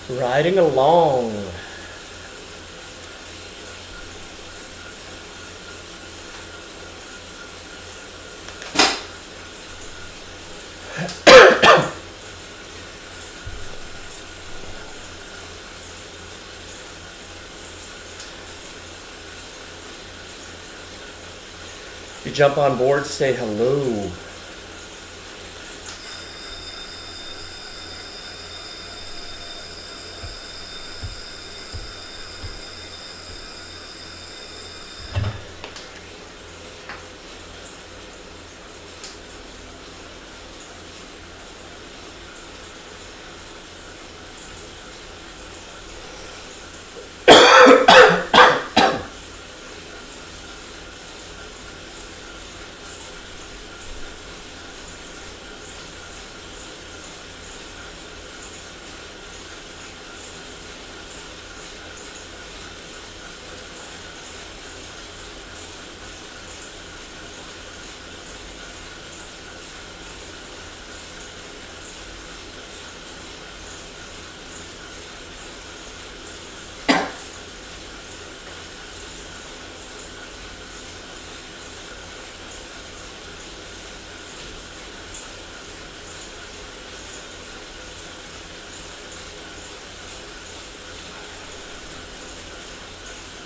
Riding along. You jump on board, say hello.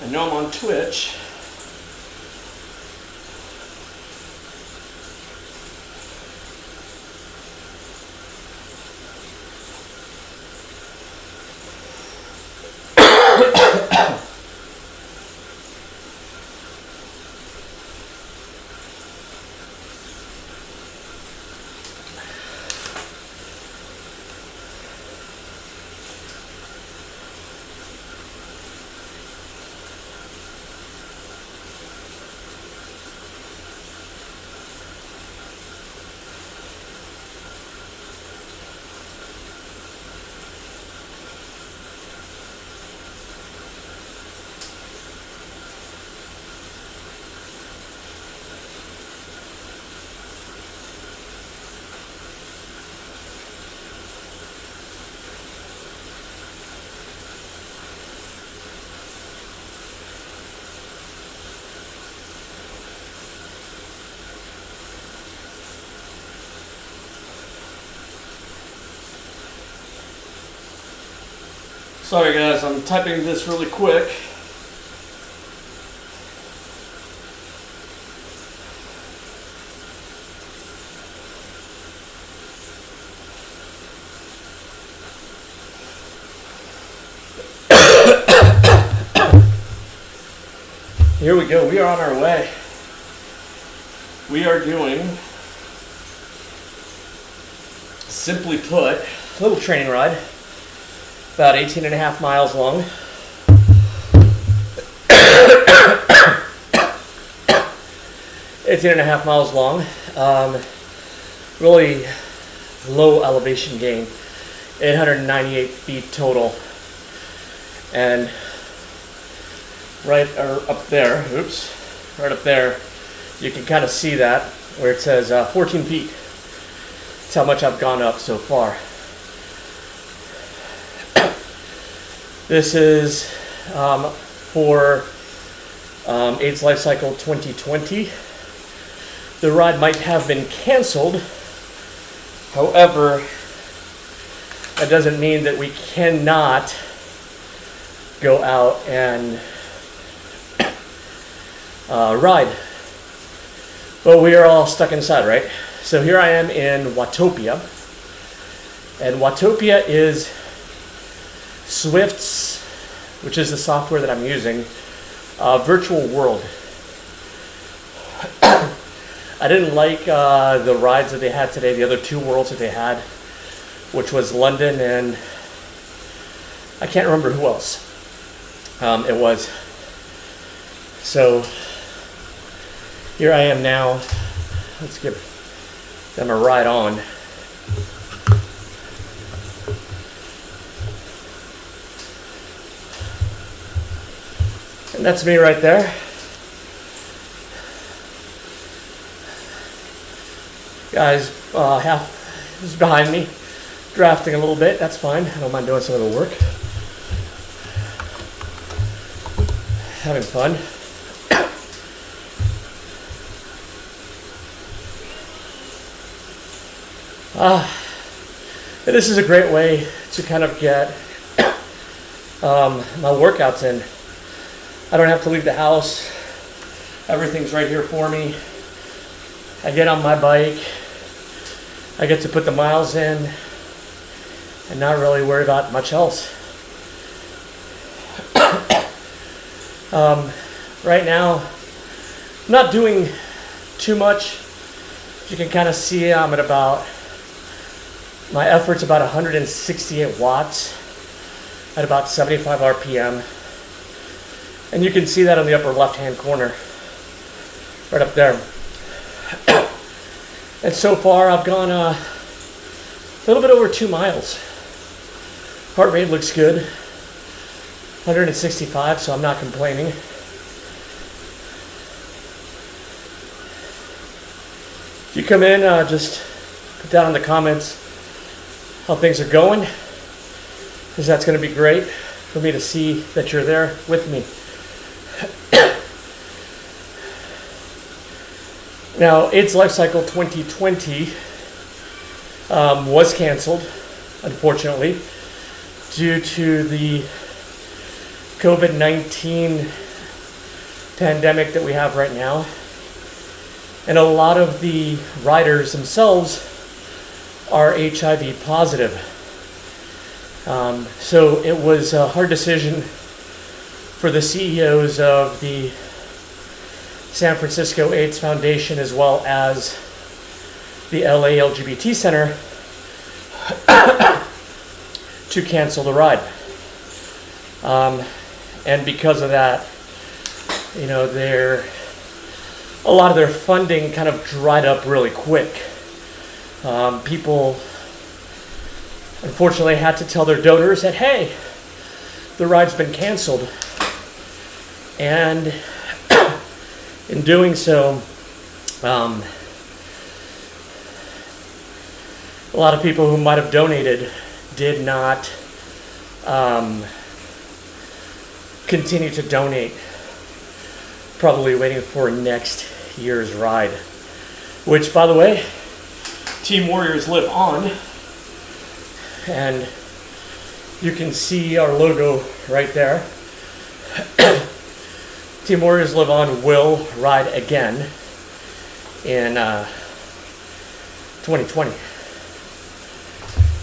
I know I'm on Twitch. Sorry guys, I'm typing this really quick. Here we go, we are on our way. We are doing, simply put, a little training ride. About 18 and a half miles long. 18 and a half miles long. Really low elevation gain. 898 feet total. And right up there, right up there, you can kind of see that where it says 14 feet. That's how much I've gone up so far. This is for AIDS Life Cycle 2020. The ride might have been canceled. However, that doesn't mean that we cannot go out and ride. But we are all stuck inside, right? So here I am in Watopia. And Watopia is Swift's, which is the software that I'm using, virtual world. I didn't like the rides that they had today, the other two worlds that they had, which was London and I can't remember who else it was. So here I am now. Let's give them a ride on. And that's me right there. Guys, half is behind me, drafting a little bit. That's fine. I don't mind doing some of the work. having fun. This is a great way to kind of get my workouts in. I don't have to leave the house. Everything's right here for me. I get on my bike. I get to put the miles in and not really worry about much else. Right now, I'm not doing too much. As you can kind of see, I'm at about, my effort's about 168 watts at about 75 RPM. And you can see that on the upper left-hand corner, right up there. And so far, I've gone a little bit over 2 miles. Heart rate looks good, 165, so I'm not complaining. If you come in, just put down in the comments how things are going, because that's going to be great for me to see that you're there with me. Now, AIDS Life Cycle 2020 was canceled, unfortunately, due to the COVID-19 pandemic that we have right now. And a lot of the riders themselves are HIV positive. So it was a hard decision for the CEOs of the San Francisco AIDS Foundation as well as the LA LGBT Center to cancel the ride. And because of that, you know, a lot of their funding kind of dried up really quick. People unfortunately had to tell their donors that, hey, the ride's been canceled. And in doing so, a lot of people who might have donated did not continue to donate, probably waiting for next year's ride, which, by the way, Team Warriors live on, and you can see our logo right there. Team Warriors Live On will ride again in 2020.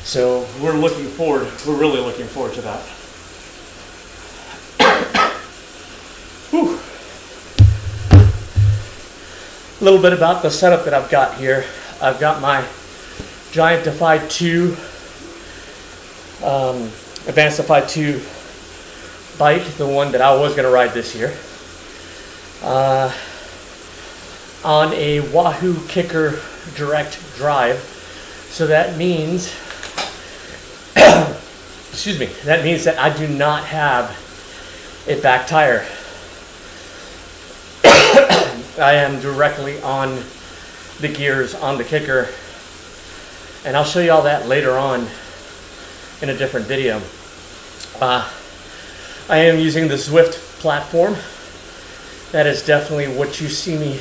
So we're really looking forward to that. Whew. A little bit about the setup that I've got here. I've got my Giant Defy 2, Advanced Defy 2 bike, the one that I was going to ride this year, on a Wahoo Kicker direct drive. So that means, excuse me, that means that I do not have a back tire. I am directly on the gears on the kicker, and I'll show you all that later on in a different video. I am using the Zwift platform. That is definitely what you see me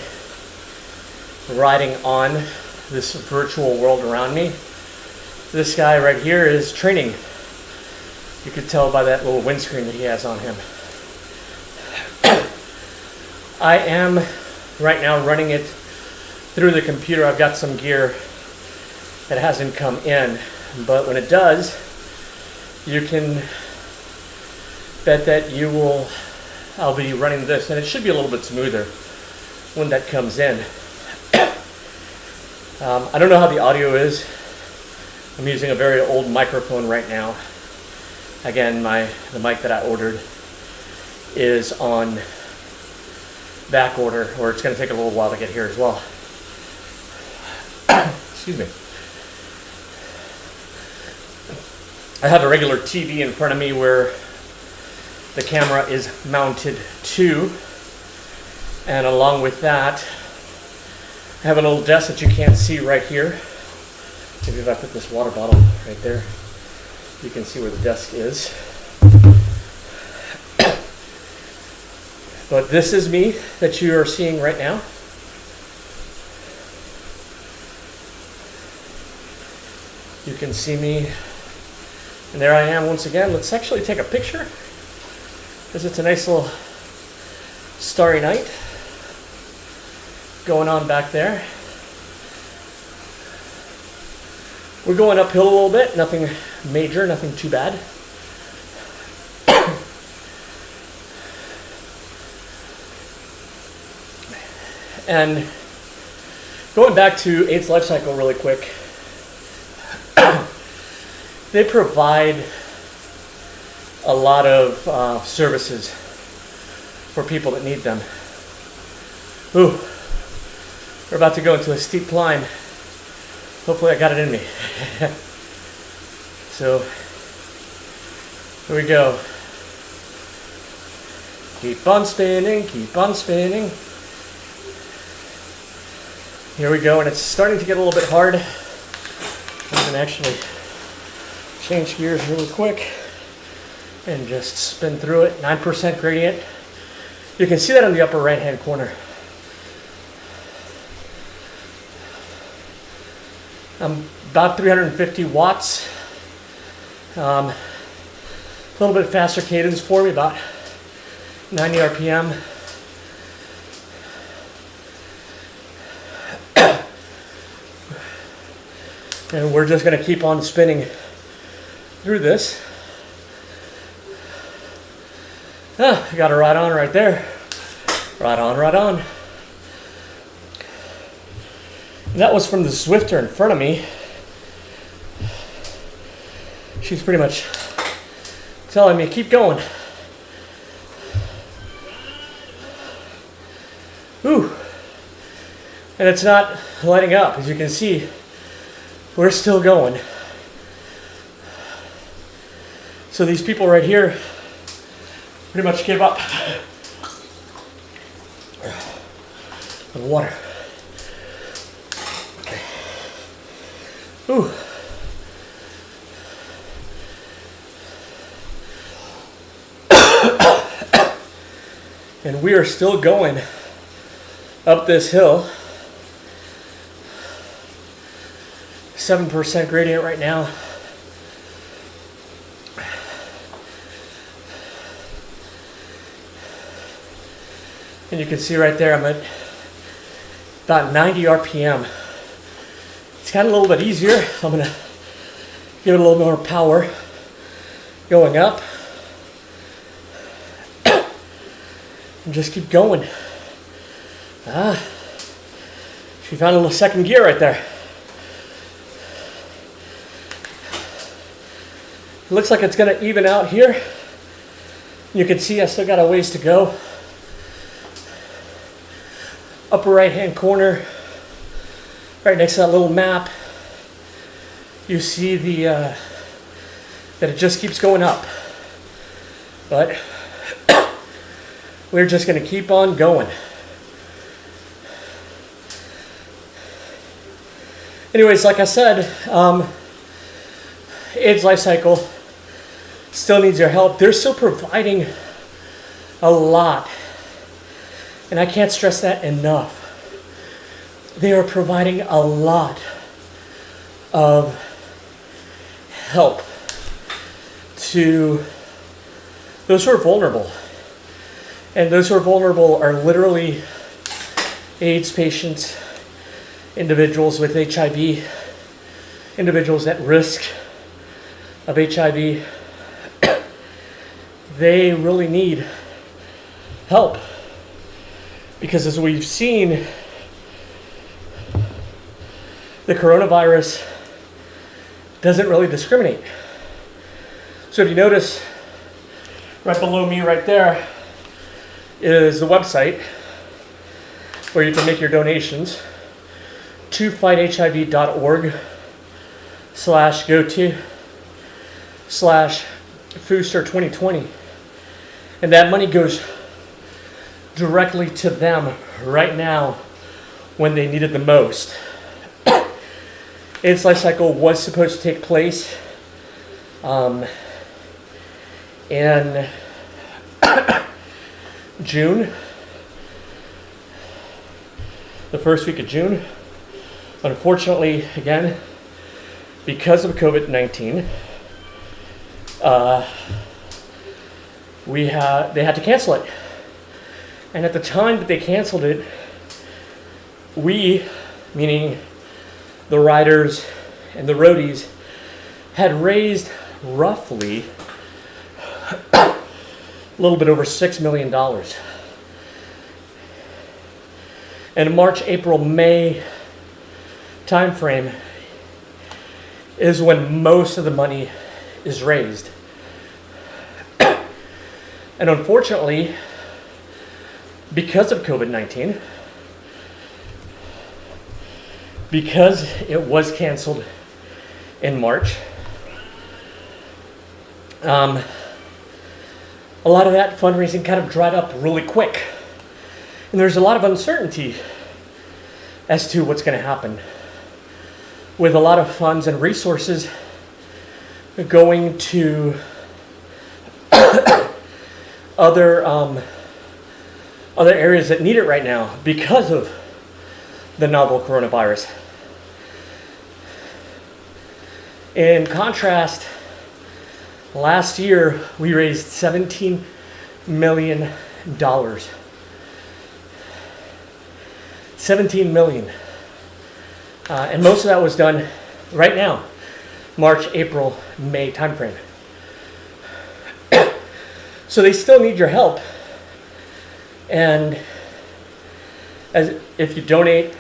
riding on, this virtual world around me. This guy right here is training. You could tell by that little windscreen that he has on him. I am right now running it through the computer. I've got some gear that hasn't come in, but when it does, you can bet that I'll be running this, and it should be a little bit smoother when that comes in. I don't know how the audio is. I'm using a very old microphone right now. Again, the mic that I ordered is on back order, or it's going to take a little while to get here as well. Excuse me. I have a regular TV in front of me where the camera is mounted to, and along with that, I have an old desk that you can't see right here. Maybe if I put this water bottle right there, you can see where the desk is. But this is me that you are seeing right now. You can see me, and there I am once again. Let's actually take a picture, because it's a nice little starry night going on back there. We're going uphill a little bit, nothing major, nothing too bad. And going back to AIDS Life Cycle really quick, they provide a lot of services for people that need them. Ooh, we're about to go into a steep climb. Hopefully I got it in me. So, here we go. Keep on spinning, keep on spinning. Here we go, and it's starting to get a little bit hard. I can actually change gears really quick and just spin through it. 9% gradient. You can see that in the upper right hand corner. About 350 watts. A little bit faster cadence for me, about 90 RPM. And we're just going to keep on spinning through this. I got it right on right there. Right on, right on. And that was from the Zwifter in front of me. She's pretty much telling me, keep going. Ooh. And it's not letting up, as you can see. We're still going. So these people right here pretty much gave up on water. Ooh. And we are still going up this hill. 7% gradient right now. And you can see right there I'm at about 90 RPM. It's gotten a little bit easier, so I'm going to give it a little more power going up. And just keep going. She found a little second gear right there. It looks like it's going to even out here. You can see I still got a ways to go. Upper right hand corner, right next to that little map, you see that it just keeps going up. But we're just going to keep on going. Anyways, like I said, AIDS Life Cycle still needs your help. They're still providing a lot. And I can't stress that enough. They are providing a lot of help to those who are vulnerable. And those who are vulnerable are literally AIDS patients, individuals with HIV, individuals at risk of HIV. They really need help. Because as we've seen, the coronavirus doesn't really discriminate. So if you notice, right below me right there is the website where you can make your donations to fighthiv.org/go/Fuster2020. And that money goes directly to them right now when they need it the most. AIDS Life Cycle was supposed to take place in June, the first week of June. Unfortunately, again, because of COVID-19, they had to cancel it. And at the time that they canceled it, we, meaning the riders and the roadies, had raised roughly a little bit over $6 million. And March, April, May timeframe is when most of the money is raised. And unfortunately, because of COVID-19, because it was canceled in March, a lot of that fundraising kind of dried up really quick. And there's a lot of uncertainty as to what's going to happen, with a lot of funds and resources going to other areas that need it right now because of the novel coronavirus. In contrast, last year we raised $17 million. $17 million. And most of that was done right now, March, April, May timeframe. So they still need your help. And if you donate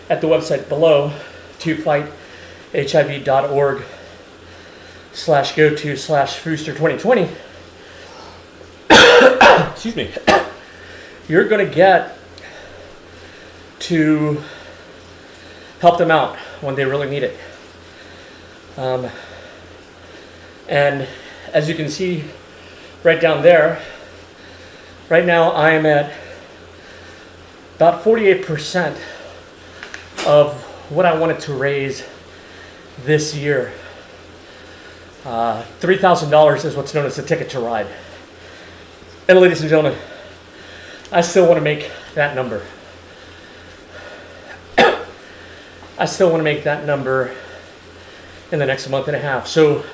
at the website below to fighthiv.org/go-to/Fuster2020, excuse me, you're going to get to help them out when they really need it. And as you can see right down there, right now I am at about 48% of what I wanted to raise this year. $3,000 is what's known as the ticket to ride. And ladies and gentlemen, I still want to make that number. I still want to make that number in the next month and a half. So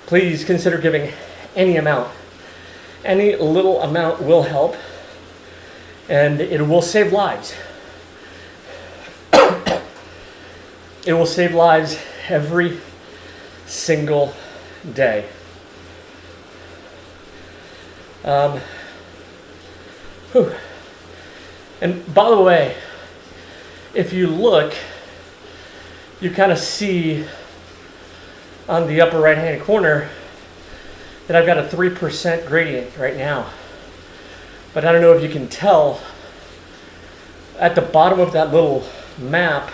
please consider giving any amount. Any little amount will help, and it will save lives. It will save lives every single day. And by the way, if you look, you kind of see on the upper right hand corner that I've got a 3% gradient right now. But I don't know if you can tell, at the bottom of that little map,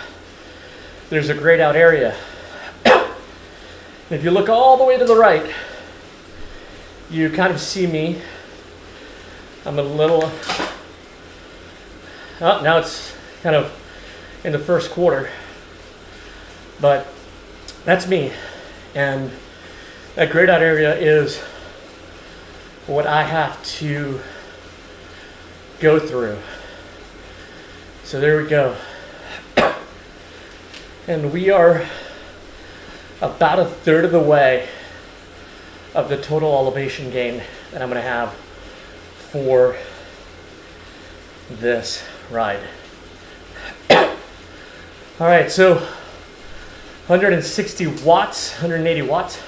there's a grayed out area. And if you look all the way to the right, you kind of see me. I'm a little, now it's kind of in the first quarter. But that's me. And that grayed out area is what I have to go through. So there we go. And we are about a third of the way of the total elevation gain that I'm going to have for this ride. All right, so 160 watts, 180 watts.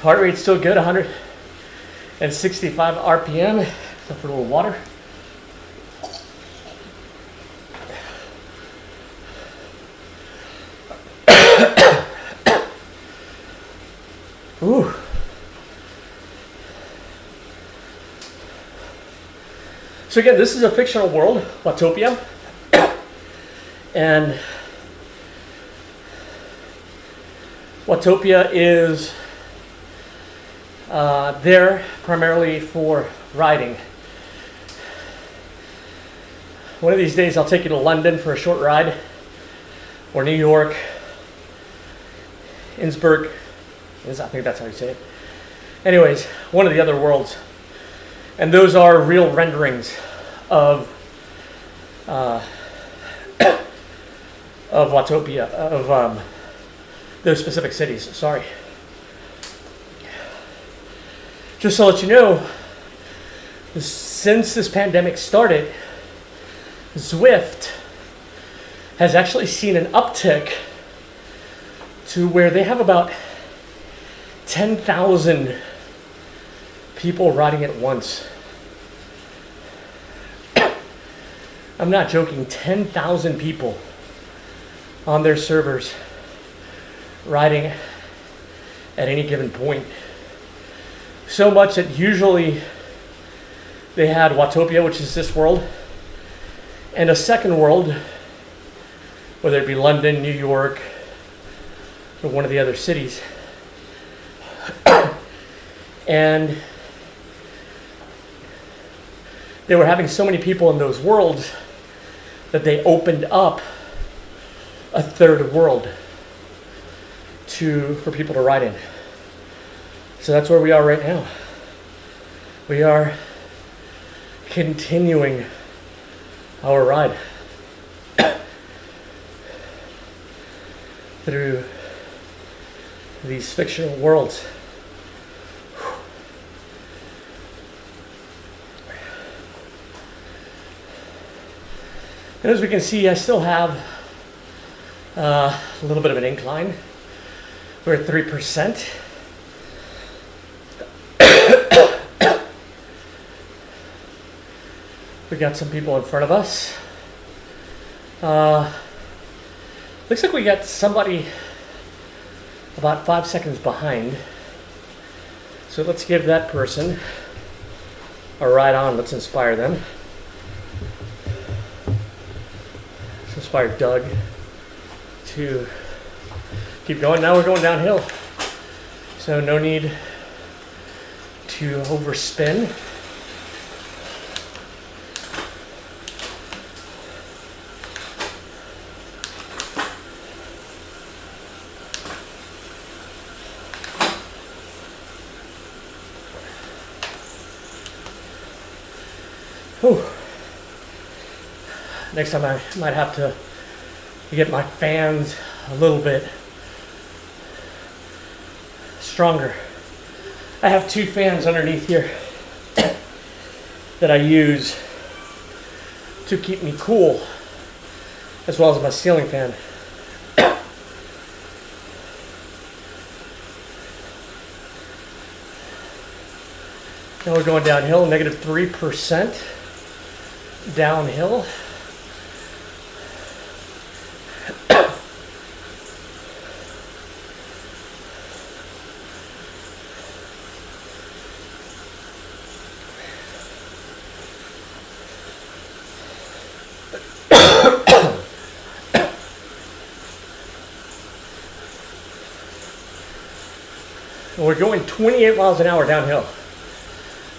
Heart rate's still good, 165 RPM, except for a little water. Ooh. So again, this is a fictional world, Watopia. And Watopia is there primarily for riding. One of these days I'll take you to London for a short ride, or New York, Innsbruck, I think that's how you say it. Anyways, one of the other worlds. And those are real renderings of Watopia, of those specific cities. Sorry. Just to let you know, since this pandemic started, Zwift has actually seen an uptick to where they have about 10,000 people riding at once. I'm not joking, 10,000 people on their servers riding at any given point. So much that usually they had Watopia, which is this world, and a second world, whether it be London, New York, or one of the other cities. And they were having so many people in those worlds that they opened up a third world for people to ride in. So that's where we are right now. We are continuing our ride through these fictional worlds. And as we can see, I still have a little bit of an incline. We're at 3%. We got some people in front of us. Looks like we got somebody about 5 seconds behind. So let's give that person a ride on. Let's inspire them. Let's inspire Doug to keep going. Now we're going downhill. So no need to overspin. Whew. Next time I might have to get my fans a little bit stronger. I have 2 fans underneath here that I use to keep me cool, as well as my ceiling fan. Now we're going downhill, negative 3% downhill. And we're going 28 miles an hour downhill.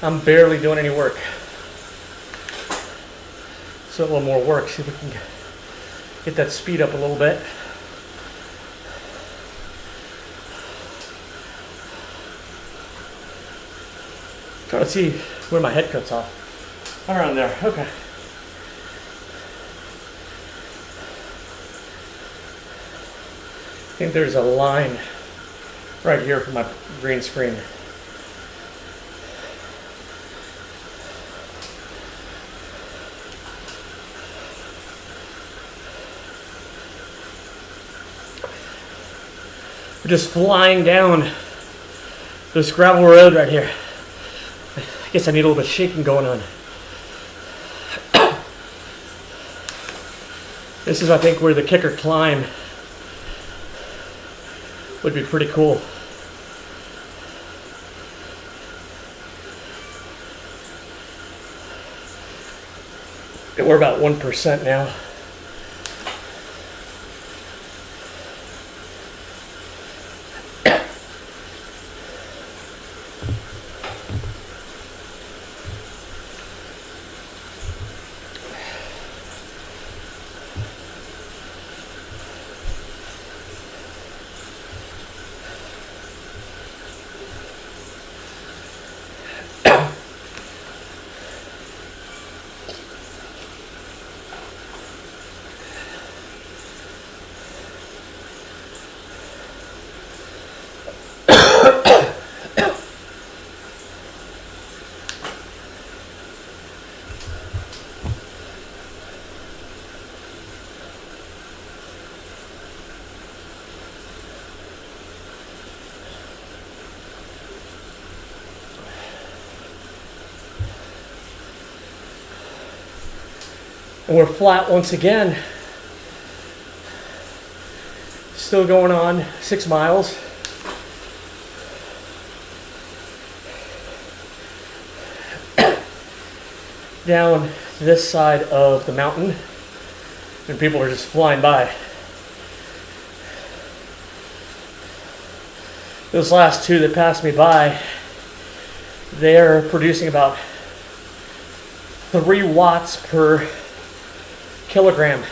I'm barely doing any work. So a little more work, see if we can get that speed up a little bit. Trying to see where my head cuts off. Around there, okay. I think there's a line right here for my green screen. We're just flying down this gravel road right here. I guess I need a little bit of shaking going on. This is, I think, where the kicker climb would be pretty cool. And we're about 1% now. And we're flat once again. Still going on 6 miles. Down this side of the mountain, and people are just flying by. Those last two that passed me by, they're producing about 3 watts per kilogram.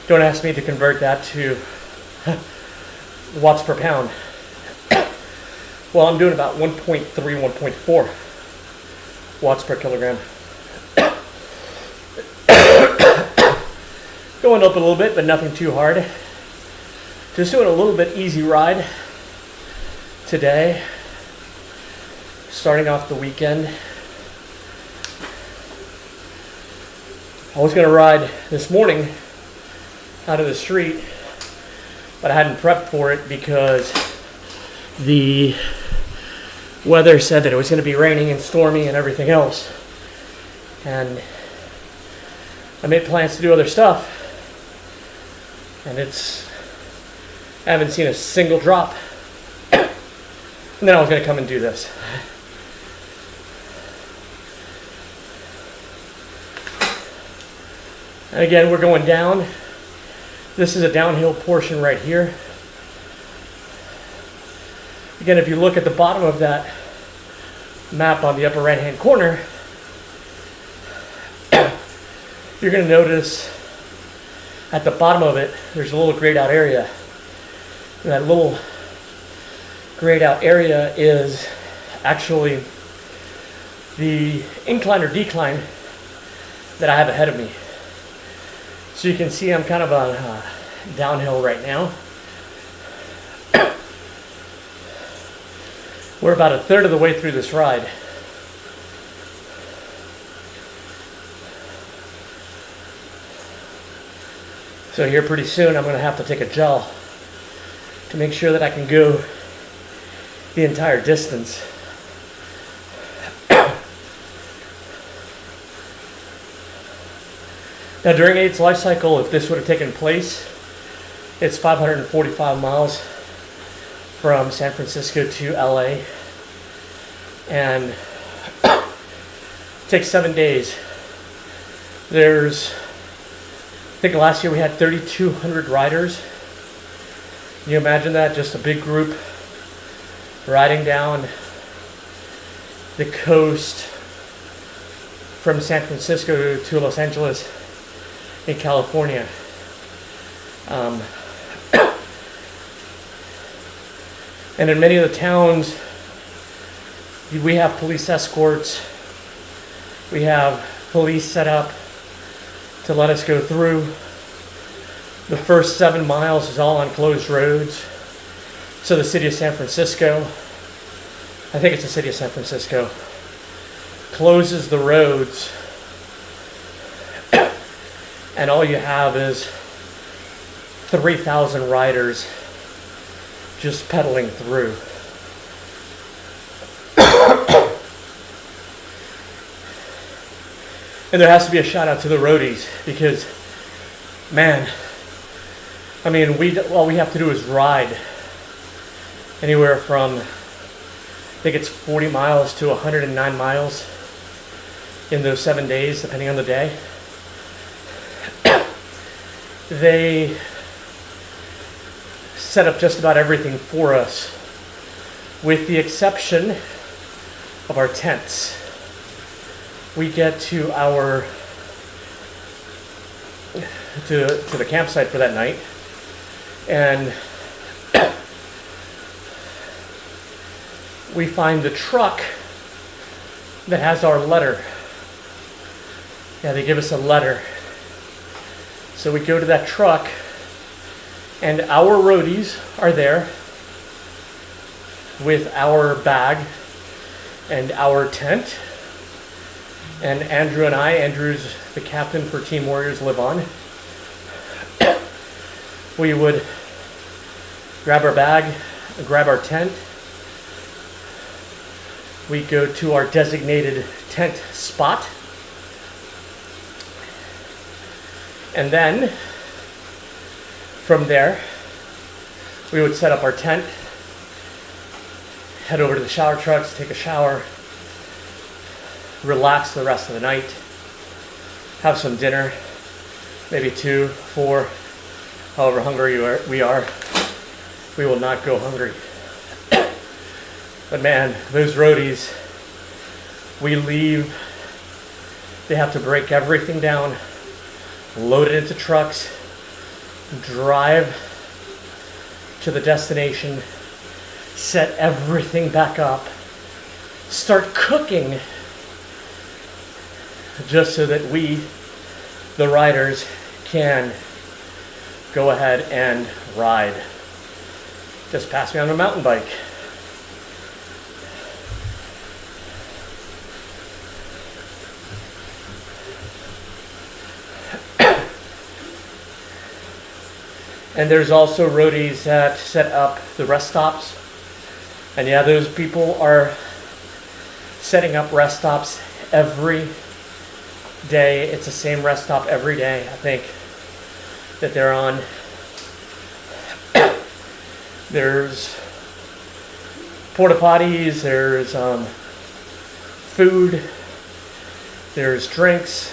Don't ask me to convert that to watts per pound. Well, I'm doing about 1.3, 1.4 watts per kilogram. Going up a little bit, but nothing too hard. Just doing a little bit easy ride today, starting off the weekend. I was going to ride this morning out of the street, but I hadn't prepped for it because the weather said that it was going to be raining and stormy and everything else. And I made plans to do other stuff, and I haven't seen a single drop. And then I was going to come and do this. And again, we're going down. This is a downhill portion right here. Again, if you look at the bottom of that map on the upper right hand corner, you're going to notice at the bottom of it, there's a little grayed out area. And that little grayed out area is actually the incline or decline that I have ahead of me. So you can see I'm kind of on downhill right now. We're about a third of the way through this ride. So here pretty soon I'm going to have to take a gel to make sure that I can go the entire distance. Now during its life cycle, if this would have taken place, it's 545 miles from San Francisco to LA, and it takes 7 days. I think last year we had 3,200 riders. Can you imagine that? Just a big group riding down the coast from San Francisco to Los Angeles in California. And in many of the towns, we have police escorts. We have police set up to let us go through. The first 7 miles is all on closed roads. So the city of San Francisco, I think it's the city of San Francisco, closes the roads, and all you have is 3,000 riders just pedaling through. And there has to be a shout out to the roadies, because, man, I mean, all we have to do is ride anywhere from, I think it's 40 miles to 109 miles in those 7 days, depending on the day. They set up just about everything for us, with the exception of our tents. We get to the campsite for that night, and we find the truck that has our letter. Yeah, they give us a letter. So we go to that truck, and our roadies are there with our bag and our tent. And Andrew and I, Andrew's the captain for Team Warriors Live On, we would grab our bag, grab our tent. We go to our designated tent spot. And then from there, we would set up our tent, head over to the shower trucks, take a shower, relax the rest of the night, have some dinner, maybe 2, 4, however hungry we are. We will not go hungry. But man, those roadies, we leave, they have to break everything down, load it into trucks, drive to the destination, set everything back up, start cooking, just so that we, the riders, can go ahead and ride. Just pass me on a mountain bike. And there's also roadies that set up the rest stops. And yeah, those people are setting up rest stops every day. It's the same rest stop every day, I think, that they're on. There's porta potties, there's food, there's drinks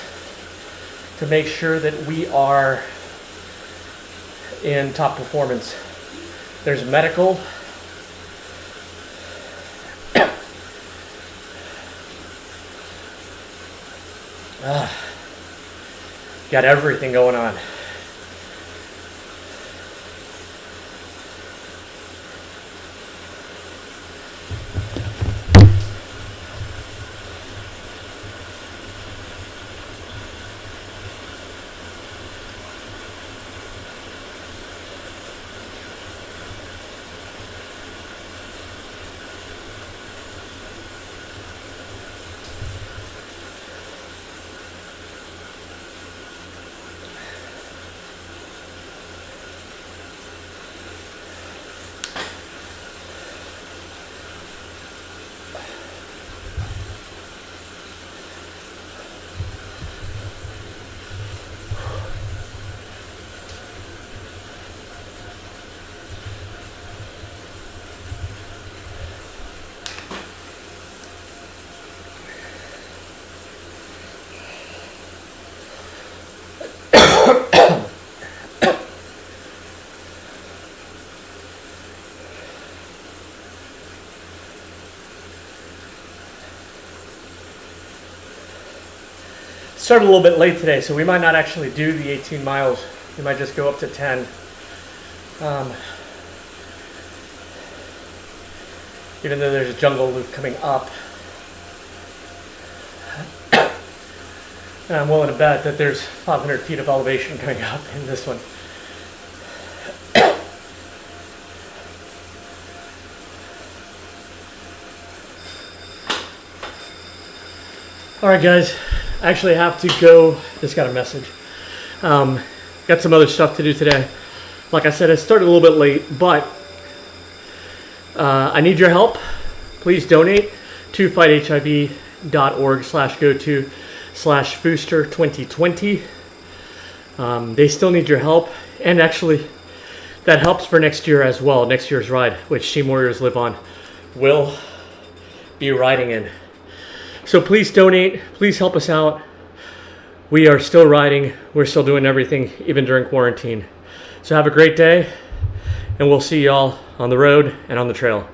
to make sure that we are in top performance. There's medical. Got everything going on. Started a little bit late today, so we might not actually do the 18 miles. We might just go up to 10. Even though there's a jungle loop coming up. And I'm willing to bet that there's 500 feet of elevation coming up in this one. All right, guys. I actually have to go. Just got a message. Got some other stuff to do today. Like I said, I started a little bit late, but I need your help. Please donate to fighthiv.org/go/Fuster2020. They still need your help, and actually that helps for next year as well. Next year's ride, which Team Warriors Live On will be riding in. So please donate, please help us out. We are still riding, we're still doing everything, even during quarantine. So have a great day, and we'll see y'all on the road and on the trail.